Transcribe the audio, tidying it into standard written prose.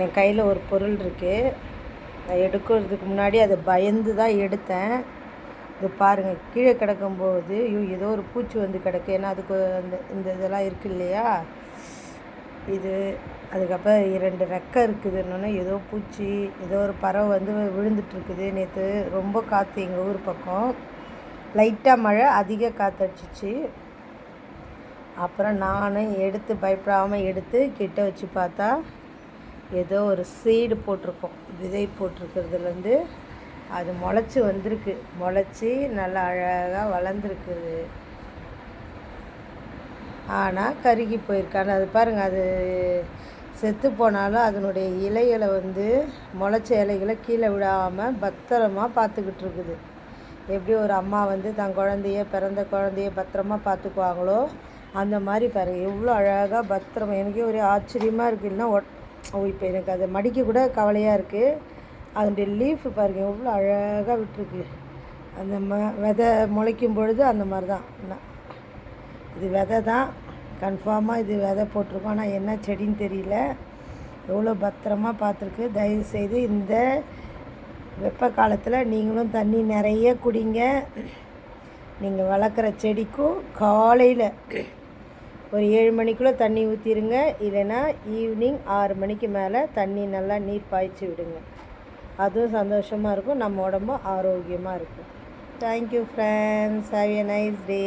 என் கையில் ஒரு பொருள் இருக்குது. நான் எடுக்கிறதுக்கு முன்னாடி அதை பயந்து தான் எடுத்தேன். இது பாருங்கள், கீழே கிடக்கும்போது ஏதோ ஒரு பூச்சி வந்து கிடக்கு. ஏன்னா அதுக்கு இந்த இதெல்லாம் இருக்குது இல்லையா, இது அதுக்கப்புறம் 2 ரெக்கை இருக்குதுன்னு ஏதோ பூச்சி, ஏதோ ஒரு பறவை வந்து விழுந்துட்டுருக்குது. நேற்று ரொம்ப காற்று எங்கள் ஊர் பக்கம், லைட்டாக மழை, அதிக காற்றடிச்சிச்சு. அப்புறம் நானும் எடுத்து பயப்படாமல் எடுத்து கிட்ட வச்சு பார்த்தா ஏதோ ஒரு சீடு போட்டிருக்கோம், விதை போட்டிருக்கிறதுலேருந்து அது முளைச்சி வந்திருக்கு. முளைச்சி நல்லா அழகாக வளர்ந்துருக்குது. ஆனால் கருகி போயிருக்கான்னு அது பாருங்கள். அது செத்து போனாலும் அதனுடைய இலைகளை வந்து முளைச்ச இலைகளை கீழே விடாமல் பத்திரமாக பார்த்துக்கிட்டு இருக்குது. எப்படி ஒரு அம்மா வந்து தன் பிறந்த குழந்தைய பத்திரமா பார்த்துக்குவாங்களோ அந்த மாதிரி பாருங்கள், எவ்வளோ அழகாக பத்திரமா. எனக்கே ஒரு ஆச்சரியமாக இருக்குது. இல்லைன்னா இப்போ எனக்கு அதை மடிக்க கூட கவலையாக இருக்குது. அதனுடைய லீஃபு பாருங்கள் எவ்வளோ அழகாக விட்டுருக்கு. அந்த விதை முளைக்கும் பொழுது அந்த மாதிரி தான். இது விதை தான், கன்ஃபார்மாக இது விதை போட்டிருக்கோம். ஆனால் என்ன செடின்னு தெரியல. எவ்வளோ பத்திரமா பார்த்துருக்கு. தயவுசெய்து இந்த வெப்ப காலத்தில் நீங்களும் தண்ணி நிறைய குடிங்க. நீங்கள் வளர்க்குற செடிக்கும் காலையில் ஒரு 7 மணிக்குள்ளே தண்ணி ஊற்றிடுங்க. இல்லைன்னா ஈவினிங் 6 மணிக்கு மேலே தண்ணி நல்லா நீர் பாய்ச்சி விடுங்க. அதுவும் சந்தோஷமாக இருக்கும், நம்ம உடம்பும் ஆரோக்கியமாக இருக்கும். Thank you friends, have a nice day.